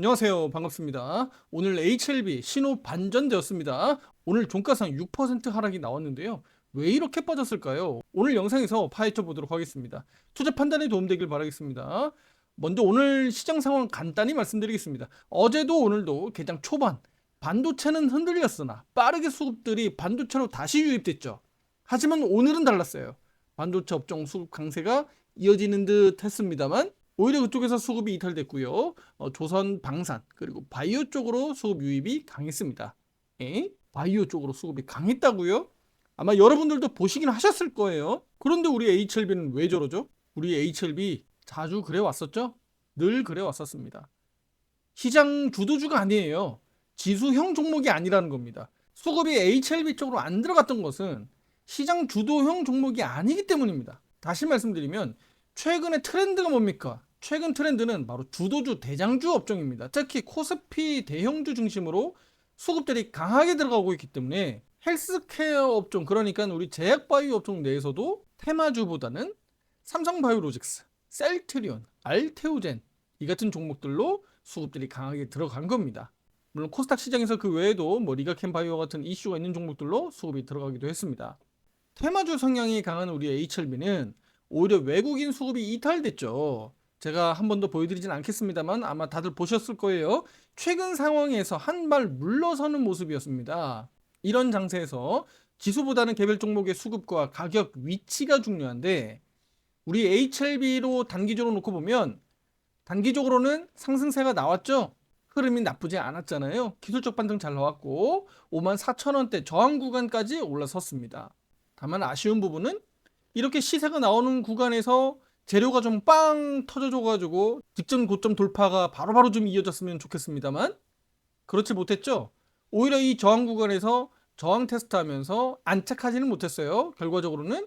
안녕하세요. 반갑습니다. 오늘 HLB 신호 반전되었습니다. 오늘 종가상 6% 하락이 나왔는데요. 왜 이렇게 빠졌을까요? 오늘 영상에서 파헤쳐 보도록 하겠습니다. 투자 판단에 도움되길 바라겠습니다. 먼저 오늘 시장 상황 간단히 말씀드리겠습니다. 어제도 오늘도 개장 초반 반도체는 흔들렸으나 빠르게 수급들이 반도체로 다시 유입됐죠. 하지만 오늘은 달랐어요. 반도체 업종 수급 강세가 이어지는 듯 했습니다만 오히려 그쪽에서 수급이 이탈됐고요. 조선, 방산, 그리고 바이오 쪽으로 수급 유입이 강했습니다. 바이오 쪽으로 수급이 강했다고요? 아마 여러분들도 보시긴 하셨을 거예요. 그런데 우리 HLB는 왜 저러죠? 우리 HLB 자주 그래 왔었죠? 늘 그래 왔었습니다. 시장 주도주가 아니에요. 지수형 종목이 아니라는 겁니다. 수급이 HLB 쪽으로 안 들어갔던 것은 시장 주도형 종목이 아니기 때문입니다. 다시 말씀드리면 최근의 트렌드가 뭡니까? 최근 트렌드는 바로 주도주, 대장주 업종입니다. 특히 코스피 대형주 중심으로 수급들이 강하게 들어가고 있기 때문에 헬스케어 업종, 그러니까 우리 제약바이오 업종 내에서도 테마주보다는 삼성바이오로직스, 셀트리온, 알테오젠 이 같은 종목들로 수급들이 강하게 들어간 겁니다. 물론 코스닥 시장에서 그 외에도 리가캠바이오 같은 이슈가 있는 종목들로 수급이 들어가기도 했습니다. 테마주 성향이 강한 우리 HLB는 오히려 외국인 수급이 이탈됐죠. 제가 한 번 더 보여드리진 않겠습니다만 아마 다들 보셨을 거예요. 최근 상황에서 한 발 물러서는 모습이었습니다. 이런 장세에서 지수보다는 개별 종목의 수급과 가격 위치가 중요한데 우리 HLB로 단기적으로 놓고 보면 단기적으로는 상승세가 나왔죠. 흐름이 나쁘지 않았잖아요. 기술적 반등 잘 나왔고 54,000원대 저항 구간까지 올라섰습니다. 다만 아쉬운 부분은 이렇게 시세가 나오는 구간에서 재료가 좀 빵 터져줘가지고 직전 고점 돌파가 바로바로 좀 이어졌으면 좋겠습니다만 그렇지 못했죠. 오히려 이 저항 구간에서 저항 테스트하면서 안착하지는 못했어요. 결과적으로는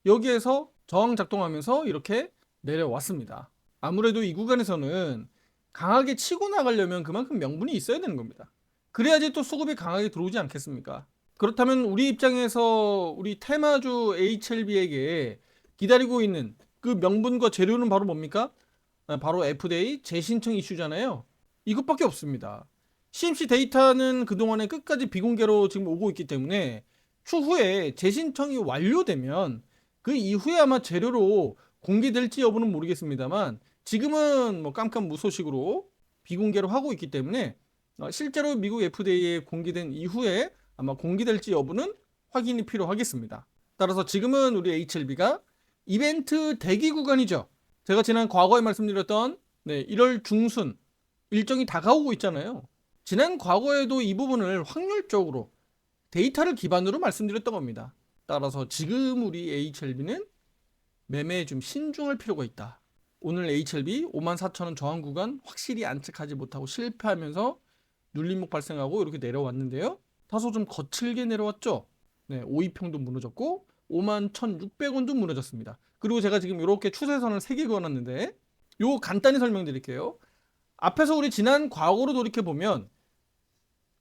여기에서 저항 작동하면서 이렇게 내려왔습니다. 아무래도 이 구간에서는 강하게 치고 나가려면 그만큼 명분이 있어야 되는 겁니다. 그래야지 또 수급이 강하게 들어오지 않겠습니까? 그렇다면 우리 입장에서 우리 테마주 HLB에게 기다리고 있는 그 명분과 재료는 바로 뭡니까? 바로 FDA 재신청 이슈잖아요. 이것밖에 없습니다. CMC 데이터는 그동안에 끝까지 비공개로 지금 오고 있기 때문에 추후에 재신청이 완료되면 그 이후에 아마 재료로 공개될지 여부는 모르겠습니다만 지금은 깜깜무소식으로 비공개로 하고 있기 때문에 실제로 미국 FDA에 공개된 이후에 아마 공개될지 여부는 확인이 필요하겠습니다. 따라서 지금은 우리 HLB가 이벤트 대기 구간이죠. 제가 지난 과거에 말씀드렸던 1월 중순 일정이 다가오고 있잖아요. 지난 과거에도 이 부분을 확률적으로 데이터를 기반으로 말씀드렸던 겁니다. 따라서 지금 우리 HLB는 매매에 좀 신중할 필요가 있다. 오늘 HLB 54,000원 저항 구간 확실히 안착하지 못하고 실패하면서 눌림목 발생하고 이렇게 내려왔는데요. 다소 좀 거칠게 내려왔죠. 5위평도 무너졌고 51,600원도 무너졌습니다. 그리고 제가 지금 이렇게 추세선을 3개 그어놨는데 요거 간단히 설명드릴게요. 앞에서 우리 지난 과거로 돌이켜보면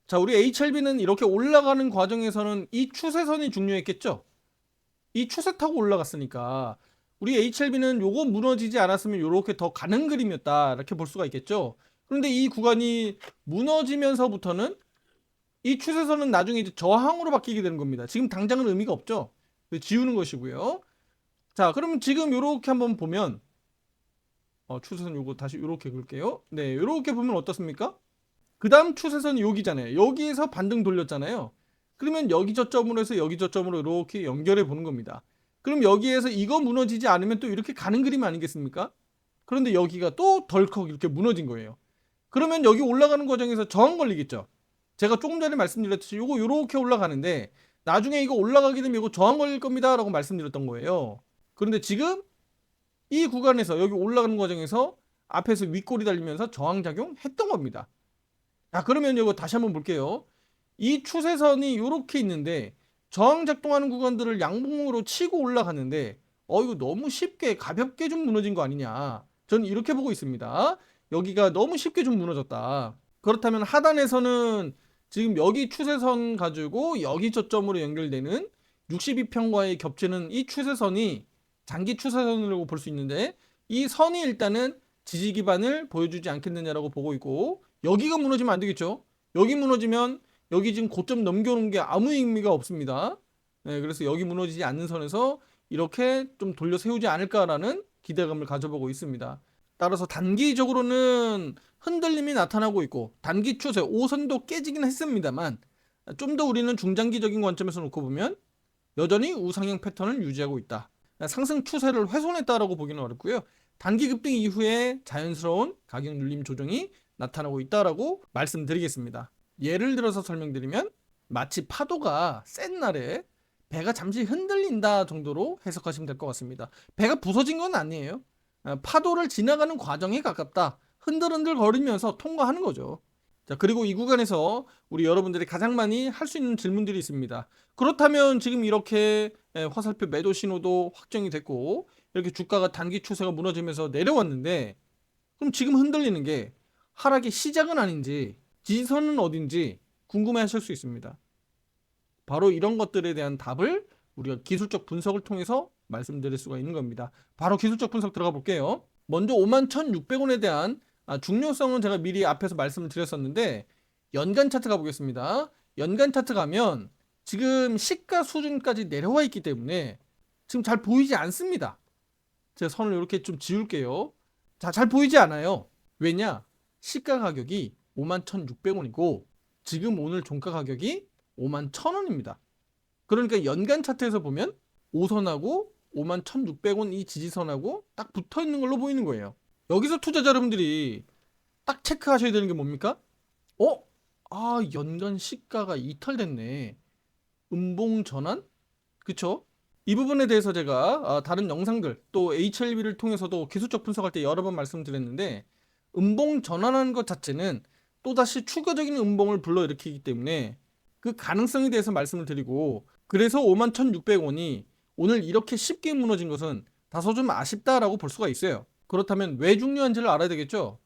자, 우리 HLB는 이렇게 올라가는 과정에서는 이 추세선이 중요했겠죠. 이 추세 타고 올라갔으니까 우리 HLB는 요거 무너지지 않았으면 이렇게 더 가는 그림이었다 이렇게 볼 수가 있겠죠. 그런데 이 구간이 무너지면서부터는 이 추세선은 나중에 이제 저항으로 바뀌게 되는 겁니다. 지금 당장은 의미가 없죠. 지우는 것이고요. 자, 그러면 지금 요렇게 한번 보면 추세선 요거 다시 요렇게 그을게요. 네, 요렇게 보면 어떻습니까? 그 다음 추세선이 여기잖아요. 여기에서 반등 돌렸잖아요. 그러면 여기 저점으로 해서 여기 저점으로 이렇게 연결해 보는 겁니다. 그럼 여기에서 이거 무너지지 않으면 또 이렇게 가는 그림 아니겠습니까? 그런데 여기가 또 덜컥 이렇게 무너진 거예요. 그러면 여기 올라가는 과정에서 저항 걸리겠죠. 제가 조금 전에 말씀드렸듯이 요거 요렇게 올라가는데 나중에 이거 올라가게 되면 이거 저항 걸릴 겁니다 라고 말씀드렸던 거예요. 그런데 지금 이 구간에서 여기 올라가는 과정에서 앞에서 윗골이 달리면서 저항작용 했던 겁니다. 자, 그러면 이거 다시 한번 볼게요. 이 추세선이 이렇게 있는데 저항 작동하는 구간들을 양봉으로 치고 올라가는데 이거 너무 쉽게 가볍게 좀 무너진 거 아니냐. 저는 이렇게 보고 있습니다. 여기가 너무 쉽게 좀 무너졌다. 그렇다면 하단에서는 지금 여기 추세선 가지고 여기 저점으로 연결되는 62평과의 겹치는 이 추세선이 장기 추세선이라고 볼 수 있는데 이 선이 일단은 지지 기반을 보여주지 않겠느냐라고 보고 있고 여기가 무너지면 안 되겠죠. 여기 무너지면 여기 지금 고점 넘겨놓은 게 아무 의미가 없습니다. 네, 그래서 여기 무너지지 않는 선에서 이렇게 좀 돌려 세우지 않을까라는 기대감을 가져보고 있습니다. 따라서 단기적으로는 흔들림이 나타나고 있고 단기 추세 5선도 깨지긴 했습니다만 좀 더 우리는 중장기적인 관점에서 놓고 보면 여전히 우상향 패턴을 유지하고 있다. 상승 추세를 훼손했다라고 보기는 어렵고요. 단기 급등 이후에 자연스러운 가격 눌림 조정이 나타나고 있다라고 말씀드리겠습니다. 예를 들어서 설명드리면 마치 파도가 센 날에 배가 잠시 흔들린다 정도로 해석하시면 될 것 같습니다. 배가 부서진 건 아니에요. 파도를 지나가는 과정에 가깝다. 흔들흔들 거리면서 통과하는 거죠. 자, 그리고 이 구간에서 우리 여러분들이 가장 많이 할 수 있는 질문들이 있습니다. 그렇다면 지금 이렇게 화살표 매도 신호도 확정이 됐고 이렇게 주가가 단기 추세가 무너지면서 내려왔는데 그럼 지금 흔들리는 게 하락의 시작은 아닌지 지지선은 어딘지 궁금해 하실 수 있습니다. 바로 이런 것들에 대한 답을 우리가 기술적 분석을 통해서 말씀드릴 수가 있는 겁니다. 바로 기술적 분석 들어가 볼게요. 먼저 51,600원에 대한 중요성은 제가 미리 앞에서 말씀을 드렸었는데 연간 차트 가보겠습니다. 연간 차트 가면 지금 시가 수준까지 내려와 있기 때문에 지금 잘 보이지 않습니다. 제가 선을 이렇게 좀 지울게요. 자, 잘 보이지 않아요. 왜냐? 시가 가격이 51,600원이고 지금 오늘 종가 가격이 51,000원입니다. 그러니까 연간 차트에서 보면 5선하고 51,600원 이 지지선하고 딱 붙어 있는 걸로 보이는 거예요. 여기서 투자자 여러분들이 딱 체크하셔야 되는 게 뭡니까? 연간 시가가 이탈됐네. 음봉 전환? 그쵸? 이 부분에 대해서 제가 다른 영상들 또 HLB를 통해서도 기술적 분석할 때 여러 번 말씀드렸는데 음봉 전환하는 것 자체는 또다시 추가적인 음봉을 불러일으키기 때문에 그 가능성에 대해서 말씀을 드리고 그래서 51,600원이 오늘 이렇게 쉽게 무너진 것은 다소 좀 아쉽다라고 볼 수가 있어요. 그렇다면 왜 중요한지를 알아야 되겠죠.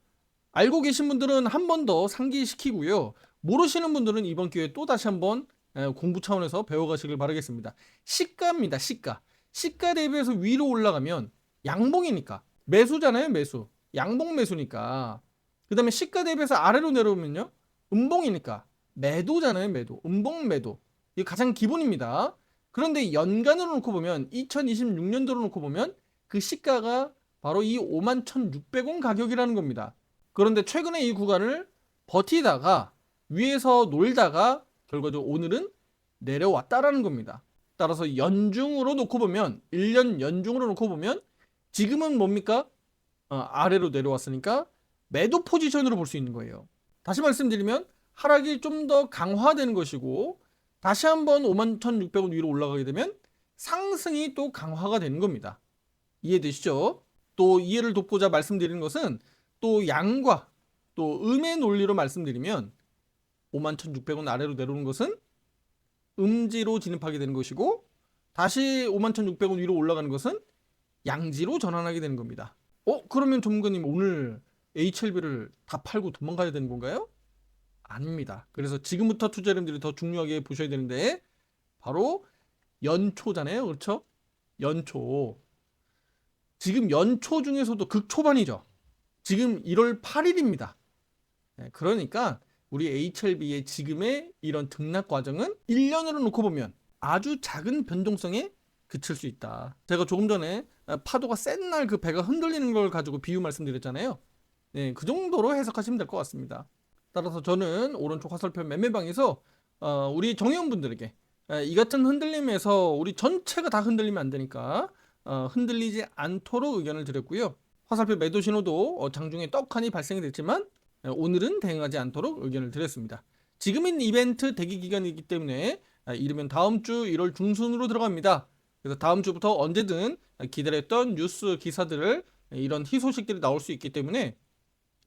알고 계신 분들은 한 번 더 상기시키고요. 모르시는 분들은 이번 기회에 또 다시 한번 공부 차원에서 배워가시길 바라겠습니다. 시가입니다. 시가 대비해서 위로 올라가면 양봉이니까 매수잖아요. 매수. 양봉 매수니까. 그 다음에 시가 대비해서 아래로 내려오면요. 음봉이니까 매도잖아요. 매도. 음봉 매도. 이게 가장 기본입니다. 그런데 연간으로 놓고 보면 2026년도로 놓고 보면 그 시가가 바로 이 51,600원 가격이라는 겁니다. 그런데 최근에 이 구간을 버티다가 위에서 놀다가 결과적으로 오늘은 내려왔다라는 겁니다. 따라서 연중으로 놓고 보면 1년 연중으로 놓고 보면 지금은 뭡니까? 아래로 내려왔으니까 매도 포지션으로 볼 수 있는 거예요. 다시 말씀드리면 하락이 좀 더 강화되는 것이고 다시 한번 51,600원 위로 올라가게 되면 상승이 또 강화가 되는 겁니다. 이해되시죠? 또 이해를 돕고자 말씀드리는 것은 또 양과 또 음의 논리로 말씀드리면 51,600원 아래로 내려오는 것은 음지로 진입하게 되는 것이고 다시 51,600원 위로 올라가는 것은 양지로 전환하게 되는 겁니다. 그러면 전문가님 오늘 HLB를 다 팔고 도망가야 되는 건가요? 아닙니다. 그래서 지금부터 투자자님들이 더 중요하게 보셔야 되는데 바로 연초잖아요. 그렇죠? 연초. 지금 연초 중에서도 극초반이죠. 지금 1월 8일입니다. 그러니까 우리 HLB의 지금의 이런 등락 과정은 1년으로 놓고 보면 아주 작은 변동성에 그칠 수 있다. 제가 조금 전에 파도가 센 날 그 배가 흔들리는 걸 가지고 비유 말씀드렸잖아요. 그 정도로 해석하시면 될 것 같습니다. 따라서 저는 오른쪽 화살표 매매방에서 우리 정회원분들에게 이 같은 흔들림에서 우리 전체가 다 흔들리면 안 되니까 흔들리지 않도록 의견을 드렸고요. 화살표 매도 신호도 장중에 떡하니 발생이 됐지만 오늘은 대응하지 않도록 의견을 드렸습니다. 지금은 이벤트 대기 기간이기 때문에 이르면 다음 주 1월 중순으로 들어갑니다. 그래서 다음 주부터 언제든 기다렸던 뉴스 기사들을 이런 희소식들이 나올 수 있기 때문에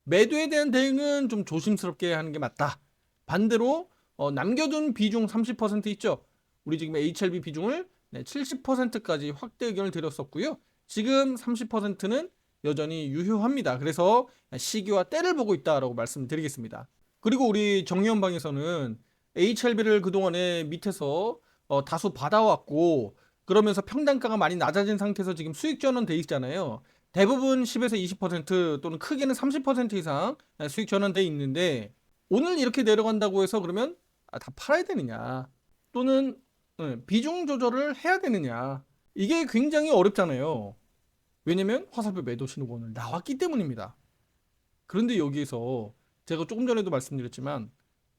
매도에 대한 대응은 좀 조심스럽게 하는 게 맞다. 반대로 남겨둔 비중 30% 있죠. 우리 지금 HLB 비중을 70%까지 확대 의견을 드렸었고요. 지금 30%는 여전히 유효합니다. 그래서 시기와 때를 보고 있다라고 말씀드리겠습니다. 그리고 우리 정의원방에서는 HLB를 그동안에 밑에서 다수 받아왔고 그러면서 평단가가 많이 낮아진 상태에서 지금 수익 전환 돼 있잖아요. 대부분 10에서 20% 또는 크게는 30% 이상 수익 전환돼 있는데 오늘 이렇게 내려간다고 해서 그러면 다 팔아야 되느냐 또는 비중 조절을 해야 되느냐 이게 굉장히 어렵잖아요. 왜냐면 화살표 매도 신호가 오늘 나왔기 때문입니다. 그런데 여기에서 제가 조금 전에도 말씀드렸지만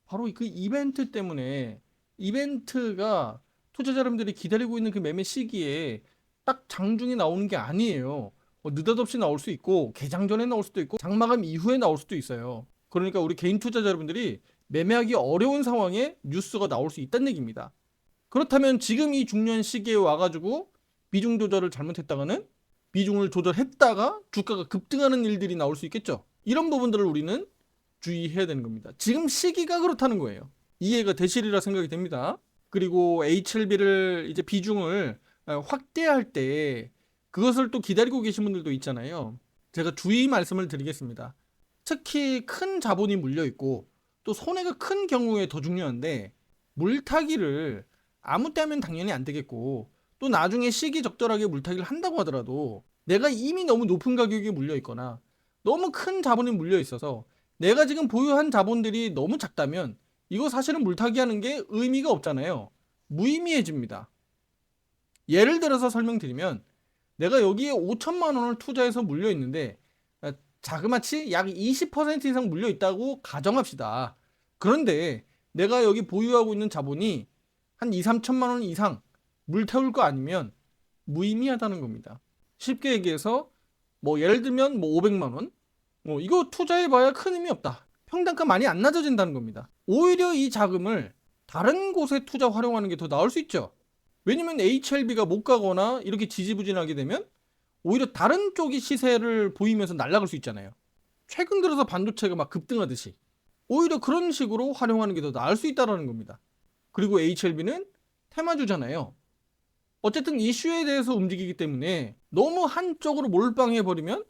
바로 그 이벤트 때문에 이벤트가 투자자 여러분들이 기다리고 있는 그 매매 시기에 딱 장중에 나오는 게 아니에요. 느닷없이 나올 수 있고 개장 전에 나올 수도 있고 장마감 이후에 나올 수도 있어요. 그러니까 우리 개인 투자자 여러분들이 매매하기 어려운 상황에 뉴스가 나올 수 있다는 얘기입니다. 그렇다면 지금 이 중요한 시기에 와가지고 비중 조절을 잘못했다가는 비중을 조절했다가 주가가 급등하는 일들이 나올 수 있겠죠. 이런 부분들을 우리는 주의해야 되는 겁니다. 지금 시기가 그렇다는 거예요. 이해가 되시리라 생각이 됩니다. 그리고 HLB를 이제 비중을 확대할 때 그것을 또 기다리고 계신 분들도 있잖아요. 제가 주의 말씀을 드리겠습니다. 특히 큰 자본이 물려 있고 또 손해가 큰 경우에 더 중요한데 물타기를 아무 때 하면 당연히 안 되겠고 또 나중에 시기적절하게 물타기를 한다고 하더라도 내가 이미 너무 높은 가격에 물려 있거나 너무 큰 자본이 물려 있어서 내가 지금 보유한 자본들이 너무 작다면 이거 사실은 물타기 하는 게 의미가 없잖아요. 무의미해집니다. 예를 들어서 설명드리면 내가 여기에 5천만 원을 투자해서 물려 있는데 자그마치 약 20% 이상 물려 있다고 가정합시다. 그런데 내가 여기 보유하고 있는 자본이 한 2, 3천만 원 이상 물 태울 거 아니면 무의미하다는 겁니다. 쉽게 얘기해서 예를 들면 500만 원 이거 투자해봐야 큰 의미 없다. 평단가 많이 안 낮아진다는 겁니다. 오히려 이 자금을 다른 곳에 투자 활용하는 게 더 나을 수 있죠. 왜냐면 HLB가 못 가거나 이렇게 지지부진하게 되면 오히려 다른 쪽이 시세를 보이면서 날아갈 수 있잖아요. 최근 들어서 반도체가 막 급등하듯이 오히려 그런 식으로 활용하는 게 더 나을 수 있다는 겁니다. 그리고 HLB는 테마주잖아요. 어쨌든 이슈에 대해서 움직이기 때문에 너무 한쪽으로 몰빵해버리면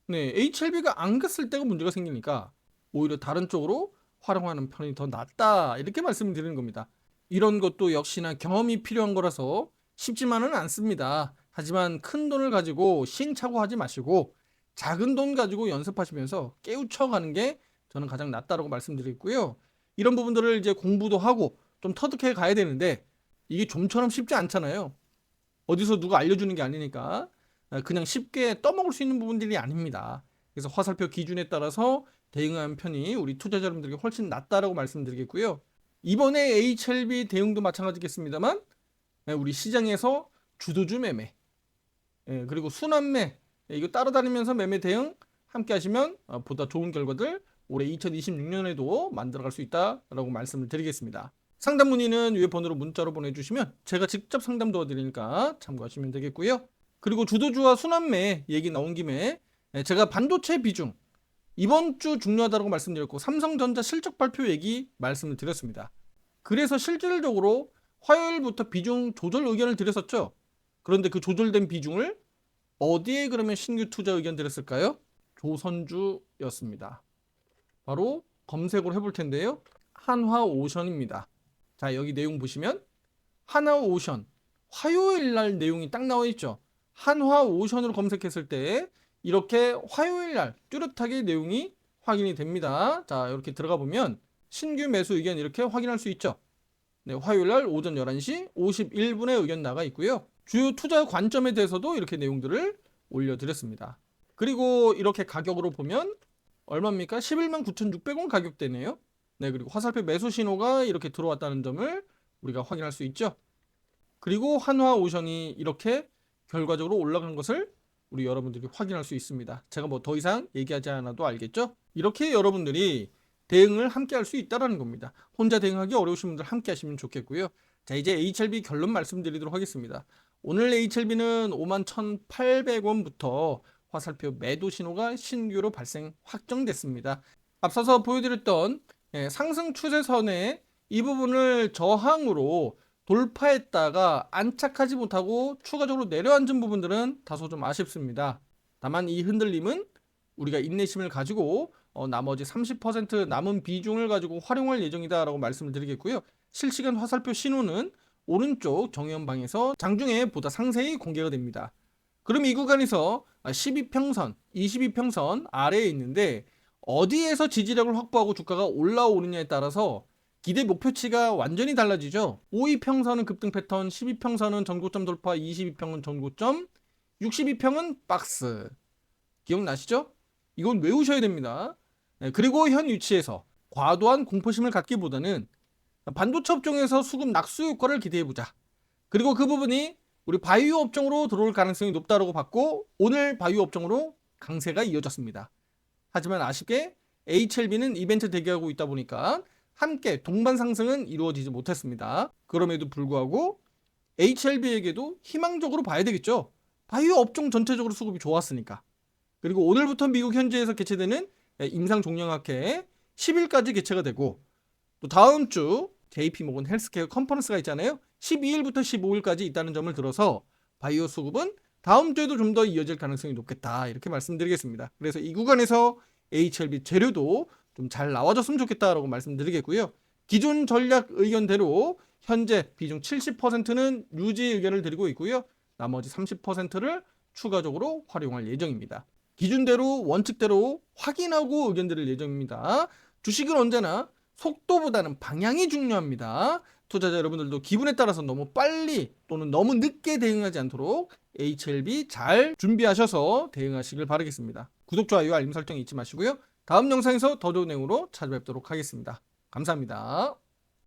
HLB가 안 갔을 때가 문제가 생기니까 오히려 다른 쪽으로 활용하는 편이 더 낫다 이렇게 말씀을 드리는 겁니다. 이런 것도 역시나 경험이 필요한 거라서 쉽지만은 않습니다. 하지만 큰 돈을 가지고 시행착오하지 마시고 작은 돈 가지고 연습하시면서 깨우쳐가는 게 저는 가장 낫다라고 말씀드리고요. 이런 부분들을 이제 공부도 하고 좀 터득해 가야 되는데 이게 좀처럼 쉽지 않잖아요. 어디서 누가 알려주는 게 아니니까 그냥 쉽게 떠먹을 수 있는 부분들이 아닙니다. 그래서 화살표 기준에 따라서 대응하는 편이 우리 투자자 여러분들에게 훨씬 낫다라고 말씀드리겠고요. 이번에 HLB 대응도 마찬가지겠습니다만 우리 시장에서 주도주 매매 그리고 순환매 이거 따라다니면서 매매 대응 함께 하시면 보다 좋은 결과들 올해 2026년에도 만들어갈 수 있다라고 말씀을 드리겠습니다. 상담 문의는 위에 번호로 문자로 보내주시면 제가 직접 상담 도와드리니까 참고하시면 되겠고요. 그리고 주도주와 순환매 얘기 나온 김에 제가 반도체 비중 이번 주 중요하다고 말씀드렸고 삼성전자 실적 발표 얘기 말씀을 드렸습니다. 그래서 실질적으로 화요일부터 비중 조절 의견을 드렸었죠. 그런데 그 조절된 비중을 어디에 그러면 신규 투자 의견 드렸을까요? 조선주였습니다. 바로 검색을 해볼 텐데요. 한화오션입니다. 자, 여기 내용 보시면 한화오션 화요일 날 내용이 딱 나와 있죠. 한화오션으로 검색했을 때 이렇게 화요일 날 뚜렷하게 내용이 확인이 됩니다. 자, 이렇게 들어가 보면 신규 매수 의견 이렇게 확인할 수 있죠. 네, 화요일 날 오전 11시 51분에 의견 나가 있고요. 주요 투자 관점에 대해서도 이렇게 내용들을 올려드렸습니다. 그리고 이렇게 가격으로 보면 얼마입니까? 11만 9,600원 가격대네요. 네, 그리고 화살표 매수 신호가 이렇게 들어왔다는 점을 우리가 확인할 수 있죠. 그리고 한화오션이 이렇게 결과적으로 올라간 것을 우리 여러분들이 확인할 수 있습니다. 제가 더 이상 얘기하지 않아도 알겠죠? 이렇게 여러분들이 대응을 함께 할 수 있다는 겁니다. 혼자 대응하기 어려우신 분들 함께 하시면 좋겠고요. 자, 이제 HLB 결론 말씀드리도록 하겠습니다. 오늘 HLB는 51,800원부터 화살표 매도 신호가 신규로 발생 확정됐습니다. 앞서서 보여드렸던 상승 추세선의 이 부분을 저항으로 돌파했다가 안착하지 못하고 추가적으로 내려앉은 부분들은 다소 좀 아쉽습니다. 다만 이 흔들림은 우리가 인내심을 가지고 나머지 30% 남은 비중을 가지고 활용할 예정이다 라고 말씀을 드리겠고요. 실시간 화살표 신호는 오른쪽 정현방에서 장중에 보다 상세히 공개가 됩니다. 그럼 이 구간에서 12평선, 22평선 아래에 있는데 어디에서 지지력을 확보하고 주가가 올라오느냐에 따라서 기대 목표치가 완전히 달라지죠. 52평선은 급등 패턴, 12평선은 전고점 돌파, 22평은 전고점, 62평은 박스. 기억나시죠? 이건 외우셔야 됩니다. 네, 그리고 현 위치에서 과도한 공포심을 갖기보다는 반도체 업종에서 수급 낙수 효과를 기대해보자. 그리고 그 부분이 우리 바이오 업종으로 들어올 가능성이 높다고 봤고 오늘 바이오 업종으로 강세가 이어졌습니다. 하지만 아쉽게 HLB는 이벤트 대기하고 있다 보니까 함께 동반 상승은 이루어지지 못했습니다. 그럼에도 불구하고 HLB에게도 희망적으로 봐야 되겠죠. 바이오 업종 전체적으로 수급이 좋았으니까. 그리고 오늘부터 미국 현지에서 개최되는 임상종량학회 10일까지 개최가 되고 또 다음 주 JP모건 헬스케어 컨퍼런스가 있잖아요. 12일부터 15일까지 있다는 점을 들어서 바이오 수급은 다음 주에도 좀 더 이어질 가능성이 높겠다 이렇게 말씀드리겠습니다. 그래서 이 구간에서 HLB 재료도 좀 잘 나와줬으면 좋겠다라고 말씀드리겠고요. 기존 전략 의견대로 현재 비중 70%는 유지 의견을 드리고 있고요. 나머지 30%를 추가적으로 활용할 예정입니다. 기준대로 원칙대로 확인하고 의견 드릴 예정입니다. 주식은 언제나 속도보다는 방향이 중요합니다. 투자자 여러분들도 기분에 따라서 너무 빨리 또는 너무 늦게 대응하지 않도록 HLB 잘 준비하셔서 대응하시길 바라겠습니다. 구독, 좋아요, 알림 설정 잊지 마시고요. 다음 영상에서 더 좋은 내용으로 찾아뵙도록 하겠습니다. 감사합니다.